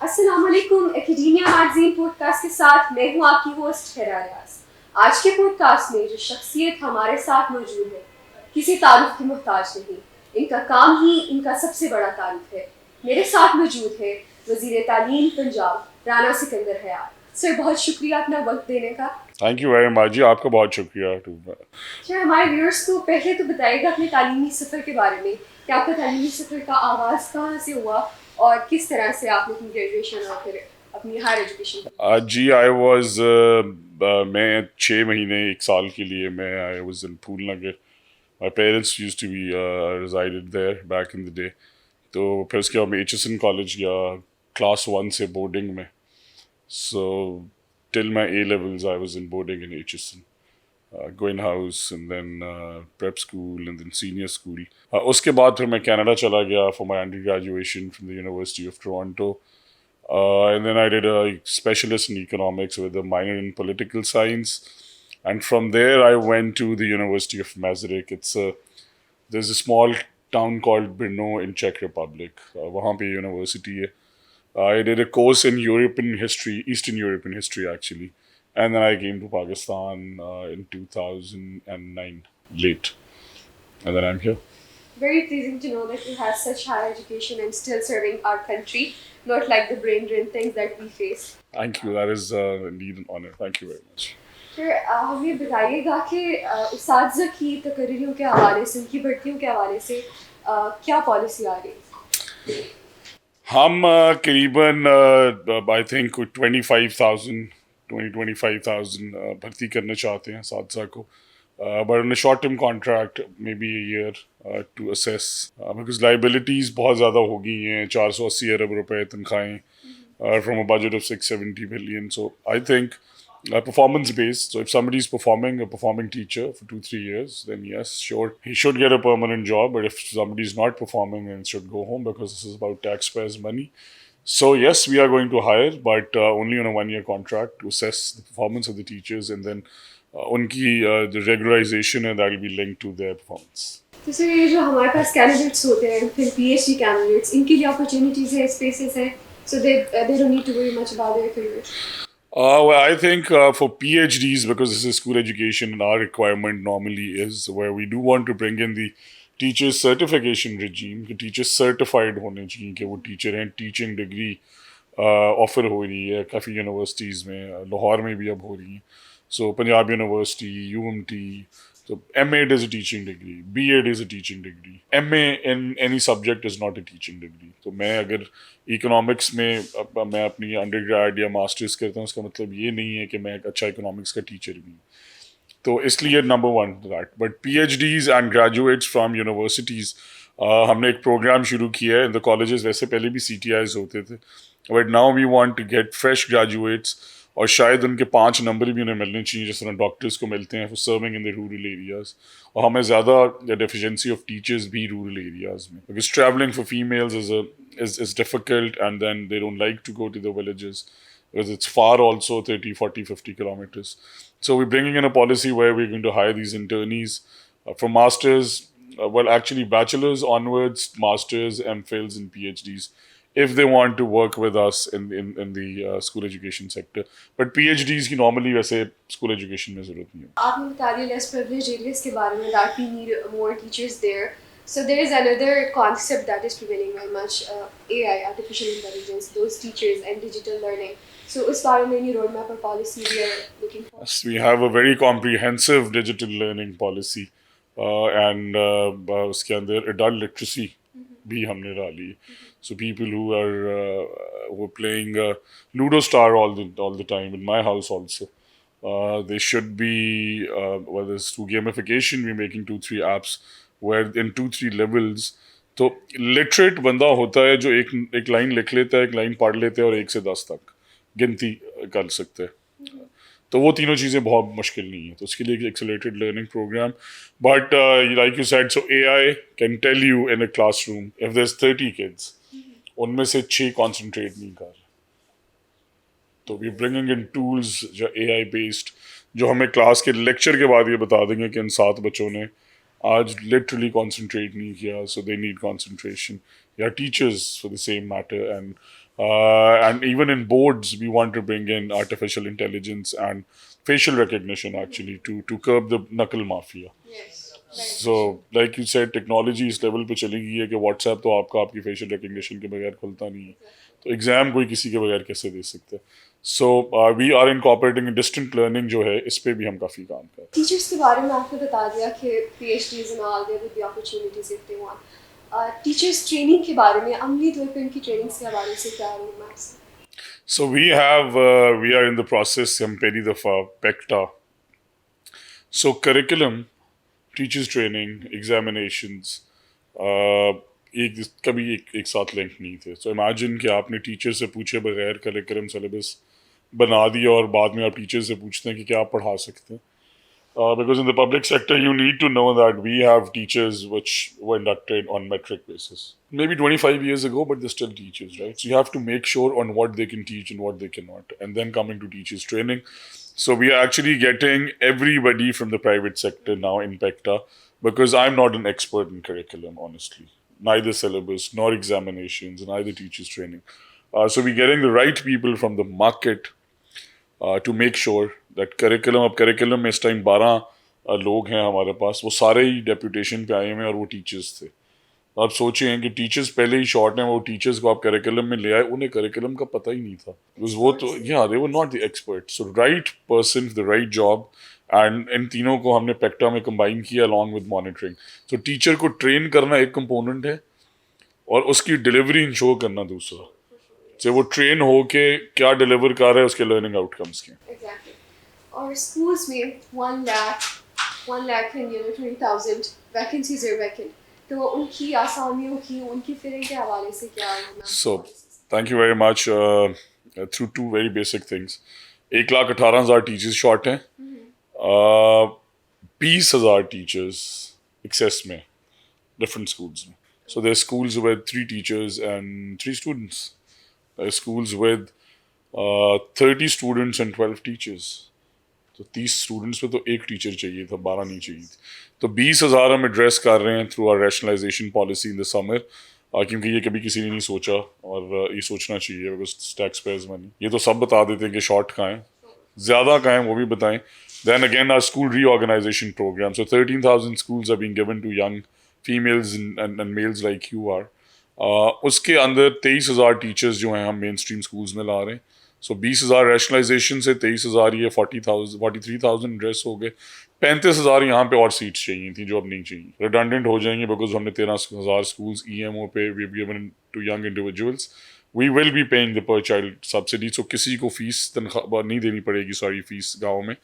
अस्सलाम वालेकुम। Academia magazine podcast के साथ मैं हूं आपकी होस्ट हिरा रियाज। आज के पॉडकास्ट में जो शख्सियत हमारे साथ मौजूद है किसी तारुफ की मोहताज नहीं, इनका काम ही इनका सबसे बड़ा तारुफ है। मेरे साथ मौजूद है वज़ीर तालीम पंजाब राना सिकंदर हयात। सर, बहुत शुक्रिया अपना वक्त देने का। थैंक यू वेरी मच जी, आपका बहुत शुक्रिया। सर, हमारे व्यूअर्स को पहले तो बताइएगा अपने तालीमी सफ़र के बारे में कि आपका तालीमी सफ़र का आगाज़ कहाँ से हुआ और किस तरह से आपने अपनी ग्रेजुएशन और फिर अपनी हायर एजुकेशन जी आई वॉज मैं 6 महीने 1 साल के लिए मैं I was in Phool Nagar. My parents use to be resided there back in the day. तो फिर उसके बाद मैं HSN कॉलेज गया क्लास 1 से बोर्डिंग में। So till my A levels I was in boarding in HSN, गोइन house and then prep school and then senior school. उसके बाद फिर मैं कनाडा चला गया for my undergraduation from the university of Toronto. And then I did a specialist in economics with a minor in political science. And from there, I went to the University of Masaryk. There's a small town called Brno in Czech Republic. वहाँ पे university है. I did a course in European history, Eastern European history actually. And then I came to Pakistan in 2009, late. And then I'm here. Very pleasing to know that you have such higher education and still serving our country, not like the brain drain things that we face. Thank you. That is indeed an honor. Thank you very much. फिर हमें बताइएगा कि उस्ताद की तकरीरों के हवाले से, उनकी भर्तियों के हवाले से क्या पॉलिसी आ रही है? हम करीबन आई थिंक 25,000 भर्ती करना चाहते हैं सादसा को, but on a short term contract may be a year to assess, because liabilities बहुत ज़्यादा हो गई हैं। 480 अरब रुपए तनख्वाहें from a budget of 670 billion. So I think performance based. So if somebody is performing, a performing teacher for 2-3 years, then yes, sure, he should get a permanent job. But if somebody is not performing, then should go home, because this is about taxpayers' money. So yes, we are going to hire, but only on a 1-year contract to assess the performance of the teachers, and then unki the regularization, and that will be linked to their performance. तो sir, ये जो हमारे पास candidates होते हैं, फिर PhD candidates, इनके लिए opportunities है, स्पेसेस है, so they don't need to worry much about their careers. Well, I think for PhDs, because this is school education, and our requirement normally is where we do want to bring in the teachers certification regime. कि teachers certified होने चाहिए कि वो teacher हैं। teaching degree offer हो रही है काफ़ी universities में, लाहौर में भी अब हो रही है। So Punjab University, UMT. So M.Ed is a teaching degree, B.Ed is a teaching degree, M.A. in any subject is not a teaching degree. तो मैं अगर इकोनॉमिक्स में मैं अपनी अंडर ग्रेड या मास्टर्स करता हूँ, उसका मतलब ये नहीं है कि मैं एक अच्छा इकोनॉमिक्स का टीचर भी हूँ। तो इसलिए number 1 that. But PhDs and graduates from universities, हमने एक प्रोग्राम शुरू किया है इन द कॉलेजेस। वैसे पहले भी CTIs होते थे, but now we want to get fresh graduates, और शायद उनके 5 नंबर भी उन्हें मिलने चाहिए जिस तरह डॉक्टर्स को मिलते हैं for serving in the rural areas. और हमें ज़्यादा डेफिशिएंसी ऑफ टीचर्स भी रूरल एरियाज में, because travelling for females is difficult, and then they don't like to go to the villages because it's far also, 30, 40, 50 kilometers. So we're bringing in a policy where we're going to hire these internees for masters, well actually bachelors onwards, masters, MPhils and PhDs, if they want to work with us in the school education sector. But PhDs की normally वैसे school education में ज़रूरत नहीं है। आपने बता दिया less privileged areas के बारे में, that we need more teachers there. So there is another concept that is prevailing very much, AI, artificial intelligence, those teachers and digital learning. So उस बारे में any roadmap or policy we are looking for? Yes, we have a very comprehensive digital learning policy, and उसके अंदर adult literacy भी हमने डाली है. So people who are playing Ludo Star all the time in my house also. They should be, whether it's through gamification, we're making 2-3 apps where in 2-3 levels, तो literate बंदा होता है जो एक लाइन लिख लेता है, एक लाइन पढ़ लेते हैं और 1 से 10 तक गिनती कर सकते हैं। तो वो तीनों चीज़ें बहुत मुश्किल नहीं है, तो उसके लिए एक accelerated learning program. But like you said, so AI can tell you in a classroom if there is 30 kids, उनमें से 6 कॉन्सेंट्रेट नहीं कर रहे, तो वी ब्रिंगिंग इन टूल्स जो AI बेस्ड, जो हमें क्लास के लेक्चर के बाद ये बता देंगे कि इन 7 बच्चों ने आज लिटरली कॉन्सेंट्रेट नहीं किया, सो दे नीड कॉन्सेंट्रेशन, या teachers for the same matter, and And even in boards, we want to bring in artificial intelligence and facial recognition actually to curb the knuckle mafia. Yes. So, like you said, technology इस level पे चली गई है कि WhatsApp तो आपकी facial recognition के बगैर खुलता नहीं है, तो एग्ज़ाम कोई किसी के बगैर कैसे दे सकता है. So we are incorporating distant learning जो है, इस पे भी हम काफ़ी काम कर रहे हैं. टीचर्स के बारे में आपने बता दिया कि PhDs and all there would be opportunities if they want. Teachers training के बारे में अमली तौर पे उनकी ट्रेनिंग्स के हवाले से क्या रोड मैप्स हैं? So we are in the process, हम पहली दफ़ा PECTA. So curriculum, teachers training, examinations, एक साथ लिंक नहीं थे. So imagine कि आपने टीचर से पूछे बगैर curriculum syllabus बना दिया और बाद में आप टीचर से पूछते हैं कि क्या आप पढ़ा सकते हैं. Because in the public sector, you need to know that we have teachers which were inducted on metric basis. Maybe 25 years ago, but they're still teachers, right? So you have to make sure on what they can teach and what they cannot. And then coming to teachers training. So we are actually getting everybody from the private sector now in PECTA, because I'm not an expert in curriculum, honestly. Neither syllabus, nor examinations, neither teachers training. So we're getting the right people from the market to make sure that curriculum, अब curriculum में इस time 12 लोग हैं हमारे पास, वो सारे ही deputation पे आए हुए हैं और वो टीचर्स थे. आप सोचें कि टीचर्स पहले ही शॉर्ट हैं, वो टीचर्स को आप करिकुलम में ले आए, उन्हें करिकुलम का पता ही नहीं था, बिकॉज वो तो they were not the expert. So right person, the right job, and इन तीनों को हमने पेक्टा में कंबाइन किया along with monitoring. So teacher को ट्रेन करना एक कंपोनेंट है और उसकी डिलीवरी इंश्योर करना दूसरा. से वो ट्रेन हो के क्या डिलीवर कर रहा है, उसके लर्निंग आउटकम्स के. Exactly. और schools में 1 lakh and 20,000 vacancies are vacant. तो उनकी आसामियों की, उनकी फिलिंग के हवाले से क्या है? So, thank you very much. Through two very basic things. 1,18,000 teachers short हैं. 20,000 टीचर्स एक्सेस में डिफरेंट स्कूल्स में. So there are schools with 3 teachers and 3 students. There are schools with 30 students and 12 teachers. तो 30 students पे तो एक teacher चाहिए था, 12 नहीं चाहिए थी. तो 20,000 हम एड्रेस कर रहे हैं through our rationalization policy in the summer, क्योंकि ये कभी किसी ने नहीं सोचा और ये सोचना चाहिए, बिकॉज टैक्स पेयर्स मनी. ये तो सब बता देते हैं कि शॉर्ट कहाँ है, ज़्यादा कहाँ है वो भी बताएं. Then again our school reorganization program. So 13,000 schools are being given to young females and males like you are. उसके अंदर 23,000 टीचर्स जो हैं हम मेन स्ट्रीम स्कूल्स में ला रहे हैं. सो 20,000 रैशनलाइजेशन से 23,000 ये 43,000 एड्रेस हो गए. 35,000 यहाँ पे और सीट्स चाहिए थी जो अब नहीं चाहिए, रिडंडेंट हो जाएंगे, बिकॉज हमने 13,000 स्कूल्स EMO पे we have given to young individuals. We will be paying the per child subsidy. So किसी को फीस तनख्वाह नहीं देनी पड़ेगी, सॉरी फीस गाँव में,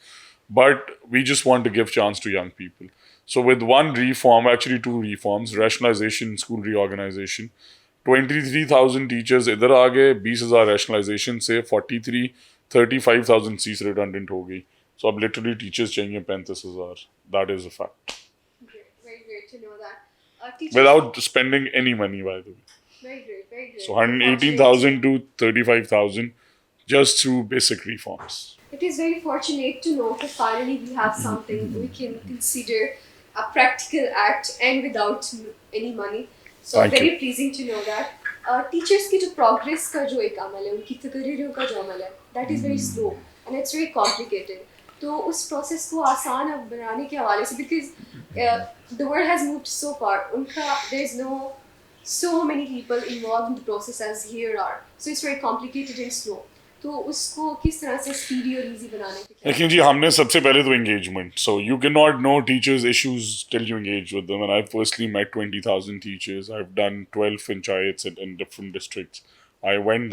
but we just want to give chance to young people. So with one reform, actually 2 reforms, rationalization, school reorganization, 23,000 teachers इधर आ गए, 20,000 rationalization से 35,000 seats redundant हो गई. So अब literally teachers चाहिए 35,000. That is a fact. Great. Very great to know that. Without spending any money, by the way. Very great, very great. So 118,000 to 35,000 just through basic reforms. It is very fortunate to know that finally we have something we can consider a practical act and without any money. So Thank very you. pleasing to know that. Teachers की जो progress का जो एक अमल है, उनकी तकरीरों का जो अमल है, that is very slow and it's very complicated. तो उस process को आसान अब बनाने के हवाले से, because the world has moved so far, उनका there's no so many people involved in the process as here are. So it's very complicated and slow. तो उसको किस तरह से स्पीडी और इजी बनाने के क्या? लेकिन जी हमने सबसे पहले तो engagement. So you cannot know teachers' issues till you engage with them. And I've personally met 20,000 teachers. I've done 12 panchayats in different districts. I went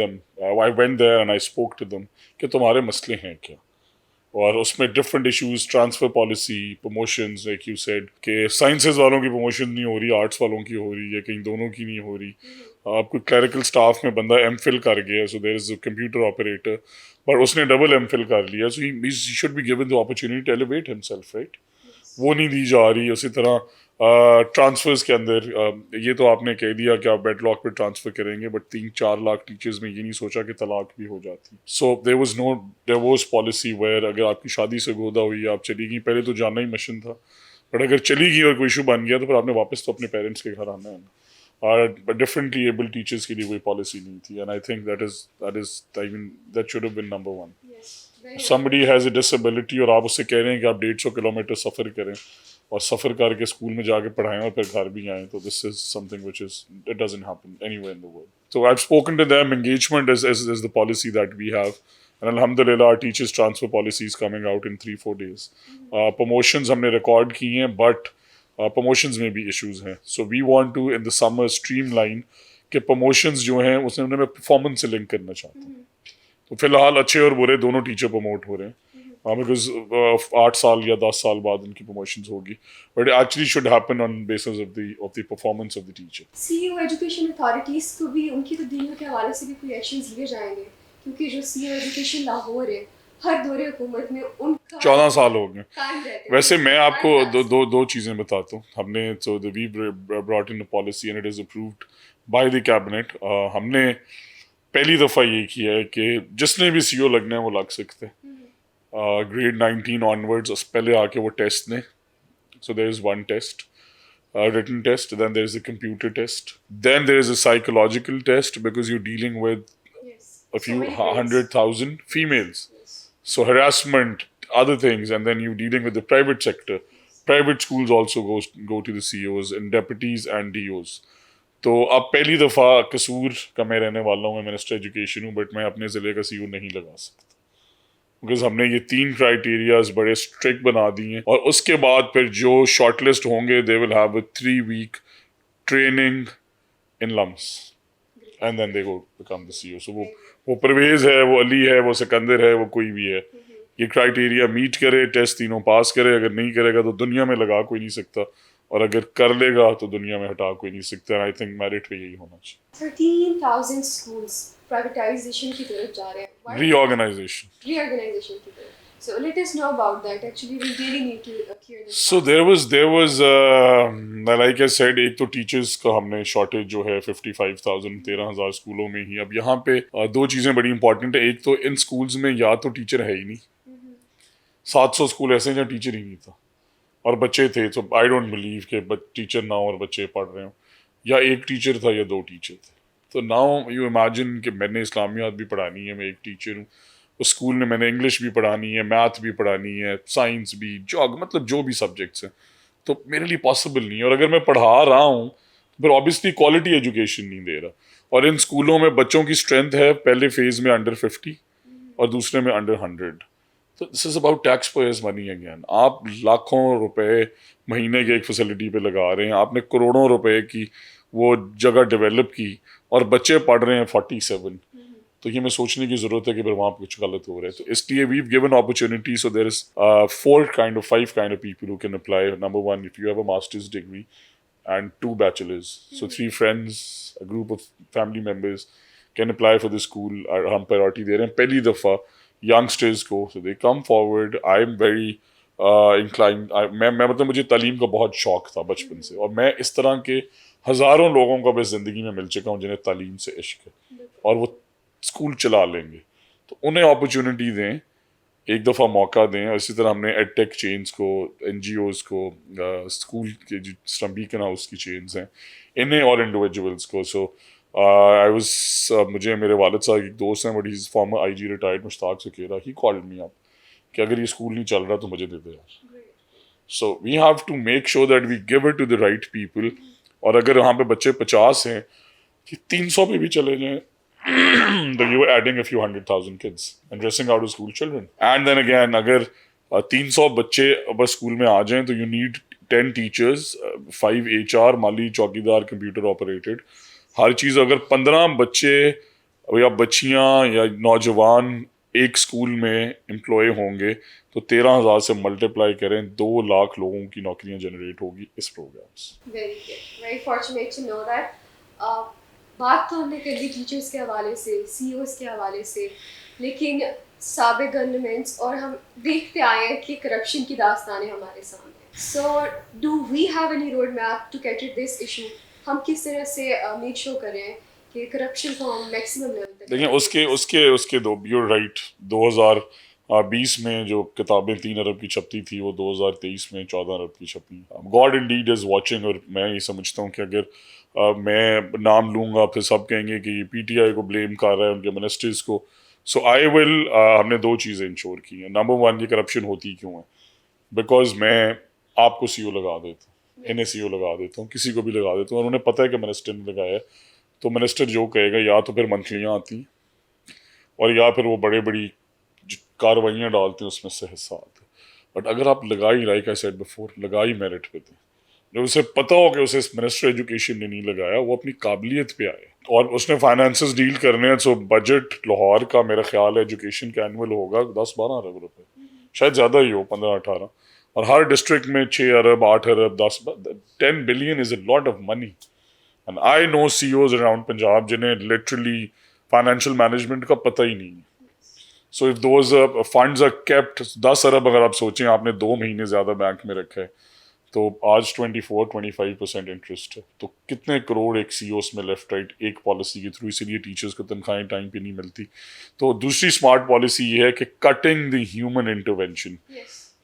there and I spoke to them कि तुम्हारे मसले हैं क्या? और उसमें different issues, transfer policy, promotions, like you said, कि sciences वालों की promotion नहीं हो रही, arts वालों की हो रही है, कहीं दोनों की नहीं हो रही. आपको क्लरिकल स्टाफ में बंदा MPhil कर गया, so there is a computer operator, पर उसने डबल MPhil कर लिया, so he should be given the opportunity to elevate himself, right? वो नहीं दी जा रही. उसी तरह ट्रांसफर्स के अंदर ये तो आपने कह दिया कि आप बैकलॉग पे ट्रांसफ़र करेंगे, बट 3-4 लाख टीचर्स में ये नहीं सोचा कि तलाक भी हो जाती. So there was policy where अगर आपकी शादी से गोदा हुई, आप चली गई, पहले तो जाना ही मिशन था, बट अगर चली गई और कोई इशू बन गया तो फिर आपने वापस तो अपने पेरेंट्स के घर आना है. और डिफरेंटली एबल टीचर्स के लिए कोई पॉलिसी नहीं थी, and I think that should have been number one. Somebody has a disability और आप उससे कह रहे हैं कि आप 150 किलोमीटर सफ़र करें और सफ़र करके स्कूल में जाके पढ़ाएं और फिर घर भी आएँ, तो this is something which is it doesn't happen anywhere in the world. So I've spoken to them. Engagement is the policy that we have, and alhamdulillah, our teachers transfer policy is coming out in 3-4 days. Promotions हमने record की हैं, but promotions में भी issues हैं. So we want to in the summer streamline कि promotions जो हैं उसमें उन्हें मैं performance से link करना चाहता हूँ. तो फिलहाल अच्छे और बुरे दोनों टीचर प्रमोट हो रहे हैं, बिकॉज 8 साल या 10 साल बाद उनकी प्रमोशंस होगी, but actually should happen on basis of the performance of the teacher. CEO education authorities को भी उनकी तब्दीलियों के हवाले से भी कोई एक्शंस लिए जाएंगे, क्योंकि जो सीईओ एजुकेशन लाहौर है हर दौरे हुकूमत में उनका 14 साल हो गए. कायम रहते हैं. वैसे मैं आपको दो चीज़ें बताता हूँ. हमने so we brought in a policy and it is approved by the cabinet. हमने पहली दफ़ा ये किया है कि जिसने भी सीईओ लगना है वो लग सकते हैं. ग्रेड 19 ऑनवर्ड्स पहले आके वो टेस्ट ने. So there is one test, written test, then there is a computer test, then there is a psychological test because you're dealing with a few 100,000 females. So harassment, other things, and then you're dealing with the private sector. Private schools also go to the CEOs and deputies and DOs. तो अब पहली दफ़ा कसूर का मैं रहने वाला हूँ, मैं मिनिस्टर एजुकेशन हूँ, बट मैं अपने ज़िले का सीईओ नहीं लगा सकता, बिकॉज हमने ये 3 क्राइटेरियाज बड़े स्ट्रिक्ट बना दिए हैं. और उसके बाद फिर जो शॉर्टलिस्ट होंगे they will have a 3-week training in LUMS and then they go become the CEO. So वो परवेज़ है, वो अली है, वो सिकंदर है, वो कोई भी है, ये क्राइटेरिया मीट करे, टेस्ट तीनों पास करे. अगर नहीं करेगा तो दुनिया में लगा कोई नहीं सकता, और अगर कर लेगा तो दुनिया में हटा कोई नहीं सकता. आई थिंक मेरिट पे यही होना चाहिए. 13,000 schools प्राइवेटाइजेशन की तरफ जा रहे हैं. Reorganization की तरफ. So let us know about that. Actually, we really need to clear this. So there was like I said, एक तो टीचर्स का हमने शॉर्टेज जो है 55,000 13,000 स्कूलों में ही. अब यहाँ पे दो चीज़ें बड़ी इंपॉर्टेंट है. एक तो इन स्कूल्स में या तो टीचर है ही नहीं, 700 स्कूल ऐसे हैं जहाँ टीचर ही नहीं था और बच्चे थे. तो आई डोंट बिलीव कि टीचर ना हो और बच्चे पढ़ रहे हो, या एक टीचर था या 2 टीचर थे. तो नाउ यू इमेजिन कि मैंने इस्लामियात भी पढ़ानी है, मैं एक टीचर हूँ उस स्कूल में, मैंने इंग्लिश भी पढ़ानी है, मैथ भी पढ़ानी है, साइंस भी, मतलब जो भी सब्जेक्ट्स हैं, तो मेरे लिए पॉसिबल नहीं है. और अगर मैं पढ़ा रहा हूँ तो फिर ऑब्वियसली क्वालिटी एजुकेशन नहीं दे रहा. और इन स्कूलों में बच्चों की स्ट्रेंथ है पहले फेज़ में अंडर 50 और दूसरे में अंडर 100. तो this is about tax payers money again. आप लाखों रुपए महीने के एक फैसिलिटी पे लगा रहे हैं, आपने करोड़ों रुपए की वो जगह डेवलप की और बच्चे पढ़ रहे हैं 47. तो ये मैं सोचने की ज़रूरत है कि फिर वहाँ पर कुछ गलत हो रहा है. तो इसलिए we given opportunity. So there is 5 kind of people who can apply. Number 1, if you have a master's degree and 2 bachelors, so 3 friends, a group of family members can apply for the school. हम priority दे रहे हैं पहली दफ़ा youngsters को. So they come forward. I am very inclined. मैं मतलब मुझे तालीम का बहुत शौक था बचपन से, और मैं इस तरह के हज़ारों लोगों को अपनी ज़िंदगी में मिल चुका हूँ जिन्हें तालीम से इश्क है और वो स्कूल चला लेंगे. तो उन्हें अपॉर्चुनिटी दें, एक दफ़ा मौका दें. और इसी तरह हमने एडटेक चेन्स को, NGOs को, स्कूल के जो बीकन हाउस की चेन्स हैं, इन्हें और इंडिविजुअल्स को. सो मुझे मेरे वालिद साहब एक दोस्त हैं, but he is former IG retired, Mushtaq Sukhera. He called me up कि अगर ये स्कूल नहीं चल रहा तो मुझे दे दे यार. So we have to make sure that we give it to the right people. और अगर वहाँ पे बच्चे 50 हैं कि 300 पे भी चले जाएं, तो you are adding a few 100,000 kids and dressing out of school children. And then again, अगर 300 बच्चे बस स्कूल में आ जाएं तो you need 10 teachers, 5 HR, माली, चौकीदार, कंप्यूटर ऑपरेटेड, हर चीज़. अगर 15 बच्चे या बच्चियाँ या नौजवान एक स्कूल में एम्प्लॉय होंगे तो 13,000 से मल्टीप्लाई करें, 2 लाख लोगों की नौकरियाँ जनरेट होगी इस प्रोग्राम से. Very fortunate to know that. बात तो हमने कर ली टीचर्स के हवाले से, CEOs के हवाले से, लेकिन साबिक गवर्नमेंट्स और हम देखते आए हैं कि करप्शन की दास्तानें हमारे सामने. So do we have any road map to cater this issue? हम किस तरह से मेक श्योर करें कि करप्शन को हम मैक्सिमम लेवल तक. देखिए उसके दो, यूर राइट, 2020 में जो किताबें 3 अरब की छपती थी वो 2023 में 14 अरब की छपी. God Indeed is watching. और मैं ये समझता हूँ कि अगर मैं नाम लूँगा फिर सब कहेंगे कि ये पीटीआई को ब्लेम कर रहा है उनके मिनिस्टर्स को. सो आई विल हमने दो चीज़ें इंश्योर की हैं. नंबर वन, ये करप्शन होती क्यों है? बिकॉज मैं आपको सीओ लगा देता हूँ, इन्हें सीओ लगा देता हूँ, किसी को भी लगा देता हूँ और उन्हें पता है कि मिनिस्टर ने लगाया है, तो मिनिस्टर जो कहेगा या तो फिर मंथलियाँ आती हैं और या फिर वो बड़े बड़ी कार्रवाइयाँ डालते हैं उसमें से हिस्सा आता है. बट अगर आप लगाई, लाइक आई सेड बिफोर, लगाई मेरिट पे थे, जब उसे पता हो कि उसे मिनिस्टर एजुकेशन ने नहीं लगाया, वो अपनी काबिलियत पे आए और उसने फाइनेंसेस डील करने हैं. सो बजट लाहौर का मेरा ख्याल है एजुकेशन का एनुअल होगा 10-12 अरब रुपए, शायद ज़्यादा ही हो, 15-18, और हर डिस्ट्रिक्ट में 6 अरब 8 अरब 10 billion is a lot of money. And I know CEOs around Punjab जिन्हें लिटरली फाइनेंशियल मैनेजमेंट का पता ही नहीं है. So if those funds are kept, 10 अरब अगर आप सोचें आपने 2 महीने ज़्यादा बैंक में रखा है, तो आज 24-25% इंटरेस्ट है, तो कितने करोड़ एक सीईओ में लेफ्ट राइट एक पॉलिसी के थ्रू. इसीलिए टीचर्स को तनख्वाहें टाइम पे नहीं मिलती. तो दूसरी स्मार्ट पॉलिसी ये है कि कटिंग द ह्यूमन इंटरवेंशन.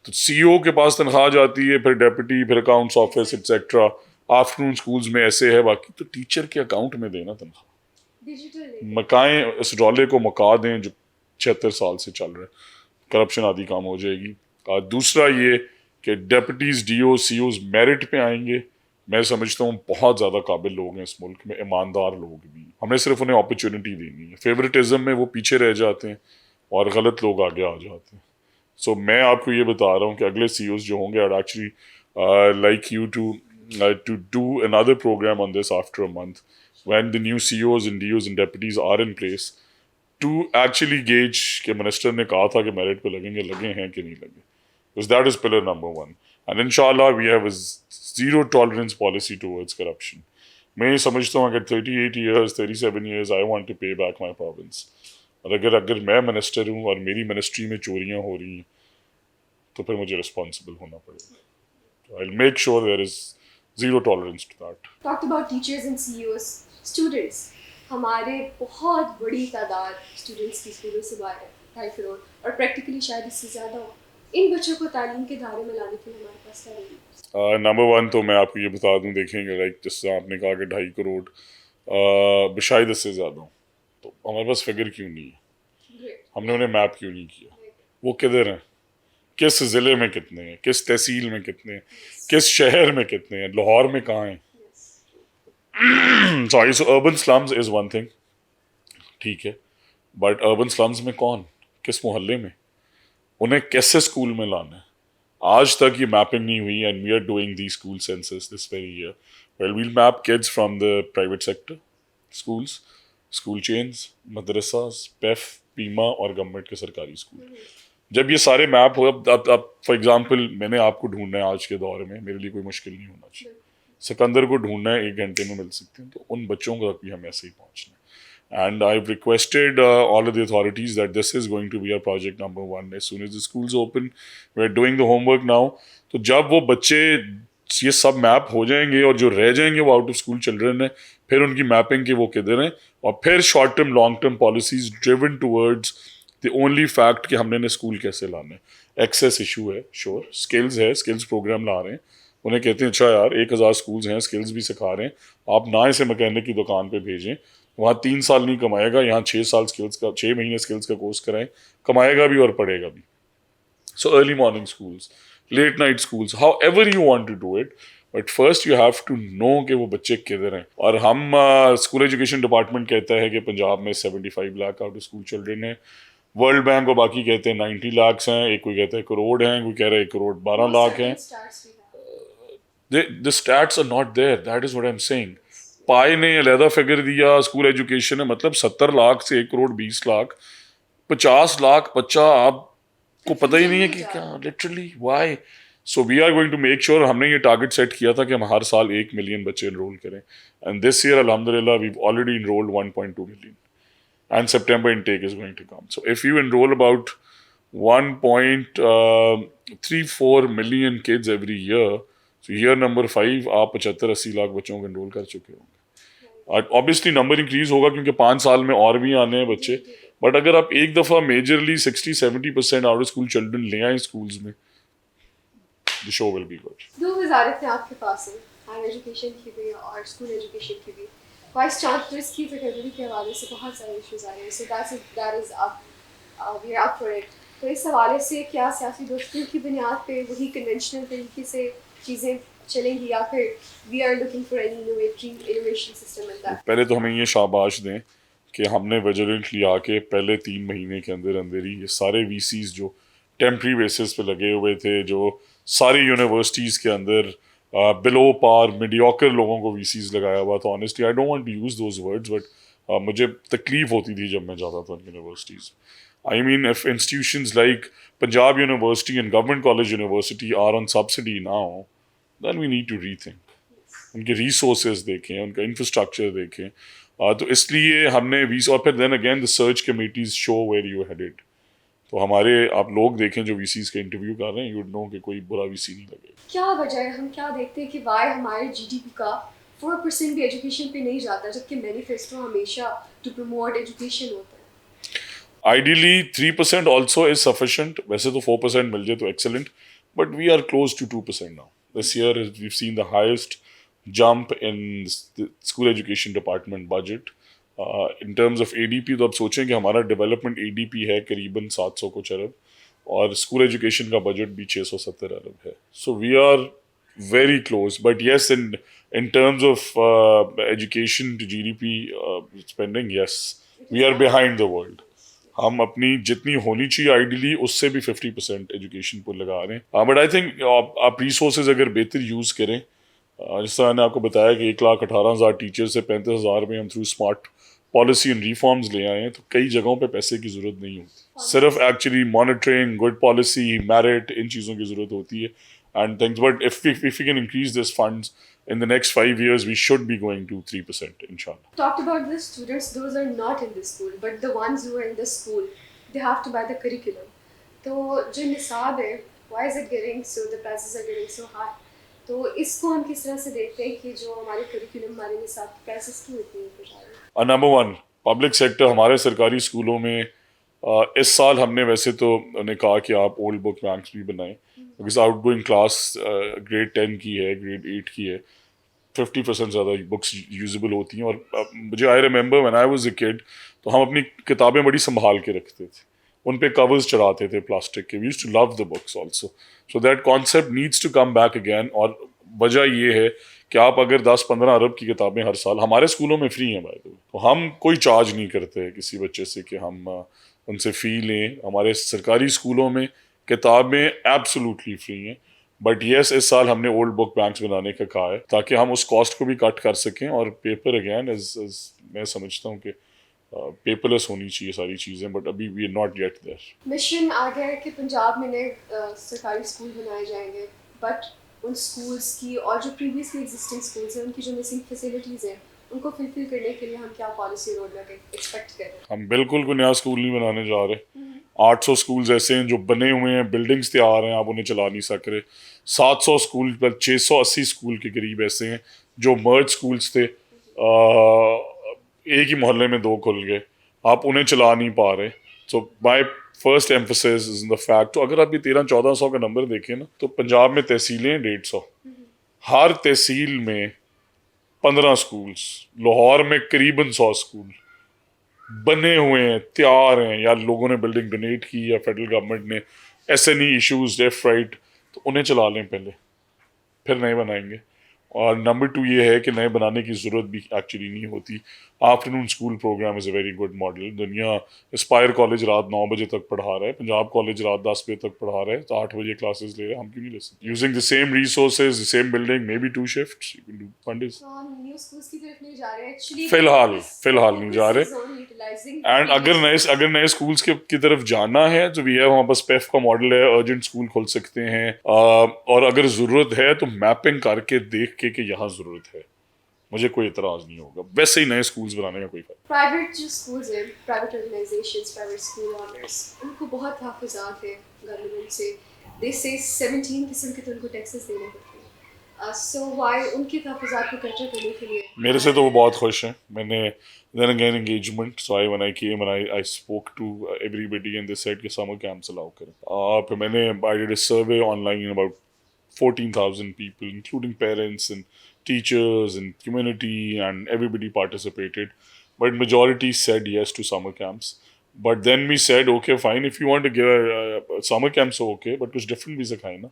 तो सीईओ के पास तनख्वाह जाती है, फिर डेप्यूटी, फिर accounts office etcetera. Afternoon schools में ऐसे है, बाकी तो टीचर के अकाउंट में देना तनख्वाह. मकाएं इस रौले को मका दें जो 76 साल से चल रहा है, करप्शन आदि काम हो जाएगी. दूसरा ये कि डेप्यूटीज, डीओ, सीओज मेरिट पे आएंगे. मैं समझता हूँ बहुत ज़्यादा काबिल लोग हैं इस मुल्क में, ईमानदार लोग भी. हमें सिर्फ उन्हें अपॉर्चुनिटी देनी है. फेवरेटिज्म में वो पीछे रह जाते हैं और गलत लोग आगे आ जाते हैं. सो मैं आपको ये बता रहा हूँ कि अगले सीईओज जो होंगे, I actually like you to do another program on this after a month when the new CEOs and DOs and deputies are in place to actually gauge कि मिनिस्टर ने कहा था कि मेरिट पे लगे हैं कि नहीं लगे. Because that is pillar number one. And inshallah we have a zero tolerance policy towards corruption. मैं ये समझता हूँ अगर 38 years, 37 years I want to pay back my province. और अगर मैं मिनिस्टर हूँ और मेरी मिनिस्ट्री में चोरियाँ हो रही हैं, तो फिर मुझे रिस्पॉन्सिबल होना पड़ेगा. I'll make sure there is zero tolerance to that. Talked about teachers and CEOs, students. हमारे बहुत बड़ी तादाद स्टूडेंट्स की स्कूलों से बाहर है, 2.5 करोड़, और प्रैक्टिकली शायद इससे ज़्यादा हो. इन बच्चों को तालीम के दायरे में लाने के लिए हमारे पास क्या रहेगी? नंबर वन तो मैं आपको ये बता दूं, देखेंगे लाइक जिससे आपने कहा कि 2.5 करोड़, शायद इससे ज़्यादा हो, तो हमारे पास फिगर क्यों नहीं है? हमने उन्हें मैप क्यों नहीं किया? वो किधर हैं? किस ज़िले में कितने हैं, किस तहसील में कितने हैं, किस शहर में कितने हैं, लाहौर में कहाँ हैं? Sorry. So urban slums is one thing, ठीक है, बट अर्बन स्लम्स में कौन, किस मोहल्ले में, उन्हें कैसे स्कूल में लाना है? आज तक ये मैपिंग नहीं हुई. And we are doing the school census this very year. Well we'll map kids from the private sector schools, school chains, मदरसास, पेफ, पीमा और गवर्नमेंट के सरकारी स्कूल. जब ये सारे मैप हो, अब फॉर एग्जांपल मैंने आपको ढूंढना है आज के दौर में, मेरे लिए कोई मुश्किल नहीं होना चाहिए. सिकंदर को ढूंढना है 1 घंटे में मिल सकते हैं, तो उन बच्चों तक भी हमें ऐसे ही पहुंचना है. And I've requested all of the authorities that this is going to be our project number one. As soon as the schools open, we're doing the homework now. तो जब वो बच्चे ये सब मैप हो जाएंगे और जो रह जाएंगे वो आउट ऑफ स्कूल चिल्ड्रन है, फिर उनकी मैपिंग के वो किधर हैं, और फिर short term long term policies driven towards the only fact कि हमने स्कूल कैसे लाना है. एक्सेस इशू है, श्योर. स्किल्स है, स्किल्स प्रोग्राम ला रहे हैं. उन्हें कहते हैं अच्छा यार 1000 स्कूल्स हैं, स्किल्स भी सिखा रहे हैं, आप ना इसे मैकेनिक की दुकान पे भेजें, वहाँ 3 साल नहीं कमाएगा, यहाँ 6 साल स्किल्स का, 6 महीने स्किल्स का कोर्स कराएं, कमाएगा भी और पढ़ेगा भी. So early morning schools, late night schools, however you want to do it, but first you have to know कि वो बच्चे किधर हैं. और हम स्कूल एजुकेशन डिपार्टमेंट कहता है कि पंजाब में 75 lakh out of school children है. वर्ल्ड बैंक और बाकी कहते हैं 90 लाख हैं, एक कोई कहता है करोड़ हैं, कोई कह रहा है 1 करोड़ 12 लाख हैं. The stats are not there. That is what I'm saying. पाई ने अलहदा फिगर दिया, स्कूल एजुकेशन है, मतलब 70 लाख से 1 करोड़ 20 लाख, 50 लाख बच्चा आपको पता ही नहीं है कि क्या, literally why. So we are going to make sure, हमने ये टारगेट सेट किया था कि हम हर साल 1 मिलियन बच्चे इनरोल करें. एंड दिस ईयर अल्हम्दुलिल्लाह we already enrolled 1.2 million. And September intake is going to come. So if you enroll about 1.34 million kids every year, so year number 5 आप 75-80 लाख बच्चों को enroll कर चुके होंगे. Obviously number increase होगा क्योंकि 5 साल में और भी आने हैं बच्चे. बट अगर आप एक दफ़ा majorly 60-70% out of school children ले आए स्कूल्स में, the show will be good. 2 वज़ारतें आपके पास हैं, हायर एजुकेशन की भी और स्कूल एजुकेशन की भी। वाइस चांसलर्स की फैकल्टी के हवाले से बहुत सारे इश्यूज आ रहे हैं, so that is up we are up for it. तो इस हवाले से क्या सियासी दोस्तियों की बुनियाद पे वही कन्वेंशनल तरीके से चीज़ें चलेंगी या फिर we are looking for any innovation system in that? पहले तो हमें ये शाबाश दें कि हमने विजिलेंटली आके पहले 3 महीने के अंदर अंदर ही ये सारे वीसीज जो टेम्प्री बेसिस पे लगे हुए थे, जो सारी यूनिवर्सिटीज़ के अंदर बिलो पार मीडियोकर लोगों को वीसीज लगाया हुआ था। Honestly I don't want to use those words, but मुझे तकलीफ होती थी जब मैं जाता था universities. I mean, if institutions like Punjab University and Government College University are on subsidy now, then we need to rethink. उनके रिसोर्सेज देखें, उनका इंफ्रास्ट्रक्चर देखें। तो इसलिए हमने वीस और फिर then again the search committees show where you headed. तो हमारे आप लोग देखें जो वीसीज का इंटरव्यू कर रहे हैं, यू वुड नो कि कोई बुरा वीसी नहीं लगेगा। क्या वजह है, हम क्या देखते हैं कि वाई हमारे जीडीपी का 4% भी एजुकेशन पे नहीं जाता, जबकि मैनिफेस्टो हमेशा टू प्रमोट एजुकेशन होता है। Ideally 3% also is sufficient. वैसे तो 4% मिल जाए तो excellent, but we are close to 2% now. This year we seen the highest jump in the school education department budget. In terms of ADP, तो आप सोचें कि हमारा डेवलपमेंट ADP है करीबन 700 कुछ अरब और स्कूल एजुकेशन का बजट भी 670 अरब है। So we are very close, but yes in terms of education to GDP spending, yes we are behind the world. हम अपनी जितनी होनी चाहिए आइडियली उससे भी 50% एजुकेशन पर लगा रहे हैं। बट आई थिंक आप रिसोर्सेज अगर बेहतर यूज़ करें, जिस तरह मैंने आपको बताया कि 1,18,000 टीचर से 35,000 में हम through smart policy and reforms ले आए हैं, तो कई जगहों पे पैसे की ज़रूरत नहीं होती। सिर्फ actually monitoring, good policy, merit, इन चीज़ों की ज़रूरत होती है and things. But if we can increase this funds in the next 5 years, we should be going to 3%, inshallah. Talked about the students, those are not in the school, but the ones who are in the school, they have to buy the curriculum. तो जो निसाब है, why is it getting so, the prices are getting so high? तो इसको हम किस तरह से देखते हैं कि जो हमारे करिकुलम, हमारे निसाब की प्राइसेस क्यों इतनी ऊपर जा रही है? नंबर वन, पब्लिक सेक्टर हमारे सरकारी स्कूलों में इस साल हमने वैसे तो उन्हें कहा कि आप ओल्ड बुक बैंक्स भी बनाएं, because out going class grade 10 की है, ग्रेड 8 की है, 50% ज़्यादा बुक्स यूजेबल होती हैं। और मुझे I remember when I was a kid, तो हम अपनी किताबें बड़ी संभाल के रखते थे, उन पे कवर्स चढ़ाते थे प्लास्टिक के। We used to love the books also, so that concept needs to come back again. और वजह ये है कि आप अगर 10-15 अरब की किताबें हर साल हमारे स्कूलों में फ्री हैं बाय द वे, तो हम कोई चार्ज नहीं करते किसी बच्चे से कि हम उनसे फ़ी लें। हमारे सरकारी स्कूलों में किताबें एब्सोल्युटली फ्री हैं। बट येस, इस साल हमने ओल्ड बुक बैंक्स बनाने का कहा है ताकि हम उस कॉस्ट को भी कट कर सकें। और पेपर अगेन मैं समझता हूँ कि पेपरलेस होनी चाहिए सारी चीज़ें, बट अभी we are not yet there. Mission आ गया है कि पंजाब में नए सरकारी स्कूल बनाए जाएंगे, बट उन स्कूल्स की और जो प्रीवियसली एग्जिस्टिंग स्कूल्स हैं उनकी जो मिसिंग फैसिलिटीज़ हैं उनको फुलफिल करने के लिए हम क्या पॉलिसी रोड मैप एक्सपेक्ट कर रहे हैं? हम बिल्कुल कोई नया स्कूल नहीं बनाने जा रहे। 800 स्कूल्स ऐसे हैं जो बने हुए हैं, बिल्डिंग्स तैयार हैं, आप उन्हें चला नहीं सक रहे। 700 स्कूल पर 680 स्कूल के करीब ऐसे हैं जो मर्ज स्कूल्स थे, एक ही मोहल्ले में 2 खुल गए, आप उन्हें चला नहीं पा रहे। So my first emphasis is in the fact, तो अगर आप ये 1300-1400 का नंबर देखें ना, तो पंजाब में तहसीलें 150, हर तहसील में 15 स्कूल्स, लाहौर में करीबन 100 स्कूल बने हुए हैं, तैयार हैं, या लोगों ने बिल्डिंग डोनेट की या फेडरल गवर्नमेंट ने SNE इश्यूज लेफ्ट राइट, तो उन्हें चला लें पहले, फिर नए बनाएंगे। और नंबर 2 ये है कि नए बनाने की ज़रूरत भी एक्चुअली नहीं होती। Afternoon school program is a very good model. दुनिया एस्पायर कॉलेज रात 9 बजे तक पढ़ा रहा है, पंजाब कॉलेज रात 10 बजे तक पढ़ा रहा है, तो 8 बजे क्लासेस ले रहे हैं, हम क्यों नहीं ले सकते? Using the same resources, the same building, may be 2 shifts, you can do Mondays। तो हम न्यू स्कूल्स की तरफ नहीं जा रहे एक्चुअली, फिलहाल नहीं जा रहे। एंड अगर नए स्कूल्स की तरफ जाना है तो भी है, वहाँ पर स्पेफ का मॉडल है, अर्जेंट स्कूल खोल सकते हैं। और अगर ज़रूरत है तो मैपिंग करके देख के कि यहाँ ज़रूरत है, मुझे कोई इतराज़ नहीं होगा। वैसे ही नए स्कूल्स बनाने का कोई फायदा। प्राइवेट जो स्कूल्स हैं, private organisations, private school owners, उनको बहुत तहफ़्फ़ुज़ात है गवर्नमेंट से। दे से 17 किस्म के तो उनको टैक्सेस देने पड़ते हैं। सो व्हाई उनकी तहफ़्फ़ुज़ात को कटर करने के लिए? मेरे से तो वो बहुत खुश हैं। मैंने then again engagement, so when I came and I spoke to everybody and they said कि summer camps allow करें। फिर मैंने I did a survey online in about 14,000 people, including parents and teachers and community, and everybody participated. But majority said yes to summer camps. But then we said, okay, fine, if you want to give summer camps, so okay, but कुछ different भी सिखाए ना.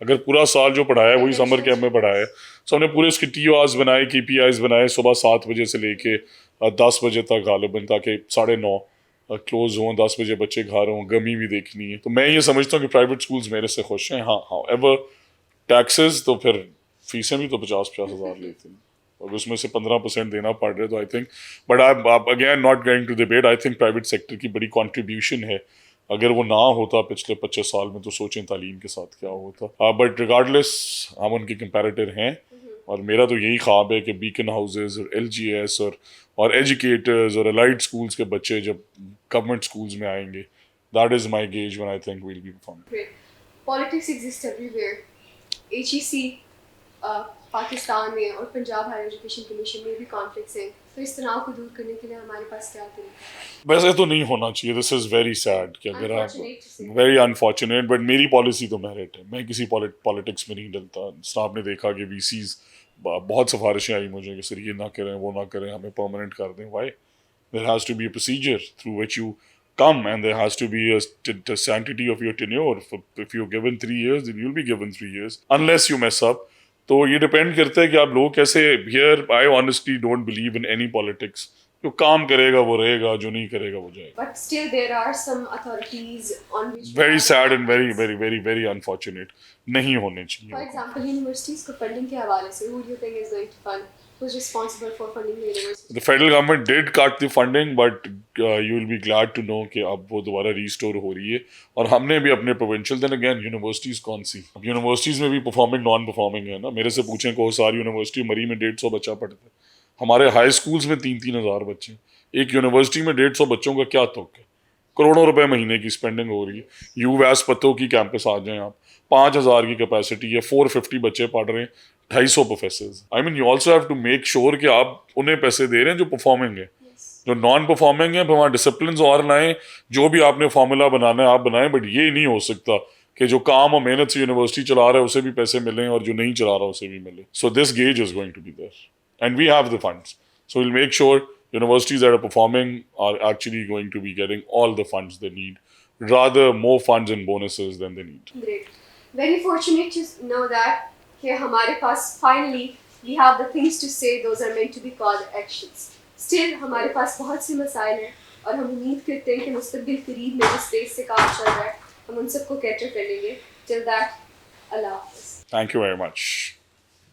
अगर पूरा साल जो पढ़ाया वही समर कैंप में पढ़ाया, तो हमने पूरे उसके TORs बनाए, KPIs बनाए, सुबह 7 बजे से लेके 10 बजे तक गालिबन, ताकि 9:30 क्लोज हों, 10 बजे बच्चे घर हों, गमी भी देखनी है. तो मैं ये समझता हूँ कि प्राइवेट स्कूल्स मेरे से खुश हैं. हाँ, एवर टैक्सेस तो फिर फीसें भी तो 50-50 हज़ार लेते हैं, और उसमें से 15% देना पड़ रहा है. तो I think, but I again not going to debate, I think private sector की बड़ी कॉन्ट्रीब्यूशन है. अगर वो ना होता पिछले 25 साल में, तो सोचें तालीम के साथ क्या होता. बट रिगार्डलेस हम उनके कंपैरेटर हैं, और मेरा तो यही ख्वाब है कि बीकन हाउसेस और LGS और एजुकेटर्स और अलाइड स्कूल्स के बच्चे जब गवर्नमेंट स्कूल्स में आएंगे, that is my gauge when I think we will be performing. Politics exist everywhere. HEC Pakistan में और पंजाब हायर एजुकेशन कमीशन में भी कॉन्फ्लिक्ट्स हैं. तो इस तनाव को दूर करने के लिए हमारे पास क्या तरीका? वैसे तो नहीं होना चाहिए. दिस इज़ वेरी सैड कि अगर आप, वेरी अनफॉर्चुनेट, बट मेरी पॉलिसी तो मेरिट है. मैं किसी पॉलिटिक्स में नहीं डलता. आपने देखा कि VCs बहुत सिफारिशें आई मुझे कि सर ये ना करें, वो ना करें, हमें परमानेंट कर दें. Why? There has to be a procedure through which you come, and there has to be a sanctity of your tenure. If you're given 3 years, then you'll be given 3 years unless you mess up. तो ये depend करता है कि आप लोग कैसे. Here I honestly don't believe in any politics. जो काम करेगा वो रहेगा, जो नहीं करेगा वो जाएगा. But still there are some authorities on which very sad and very unfortunate. नहीं होने चाहिए. For example, universities को फंडिंग के हवाले से who do you think is going to fund? Who's responsible for funding the university? The federal government did cut the funding, but you will be glad to know कि अब वो दोबारा restore हो रही है. और हमने भी अपने प्रोविंशियल, देन अगेन यूनिवर्सिटीज कौन सी, अब यूनिवर्सिटीज में भी परफॉर्मिंग नॉन परफॉर्मिंग है ना. मेरे से पूछें को सारी यूनिवर्सिटी मरी में 150 बच्चा पढ़ता है. हमारे हाई स्कूल्स में 3-3 हज़ार बच्चे. एक यूनिवर्सिटी में 150 बच्चों का क्या तुक है. करोड़ों रुपए महीने की स्पेंडिंग हो रही है. यूवैस पत्तों की कैंपस आ जाएं आप, 5,000 की कैपेसिटी है, 450 बच्चे पढ़ रहे हैं, 250 professors. I mean, you also have to make sure कि आप उन्हें पैसे दे रहे हैं जो परफॉर्मिंग है. जो नॉन परफॉर्मिंग है, फिर वहाँ डिसिप्लिन और लाएं. जो भी आपने फॉर्मूला बनाना है आप बनाएं, बट ये नहीं हो सकता कि जो काम और मेहनत से यूनिवर्सिटी चला रहा है उसे भी पैसे मिलें और जो नहीं चला रहा उसे भी मिले. So this gauge is going to be there and we have the funds. So will make sure universities that are performing are actually going to be getting all the funds they need, rather more funds and bonuses than they need. Great. Very fortunate to know that कि हमारे पास finally we have the things to say, those are meant to be called actions. Still हमारे पास बहुत से मसाइल हैं और हम उम्मीद करते हैं कि मुस्तक़बिल करीब में जिस तेज से काम चल रहा है हम उन सबको कैटर कर लेंगे. Till that, Allah Hafiz. Thank you very much.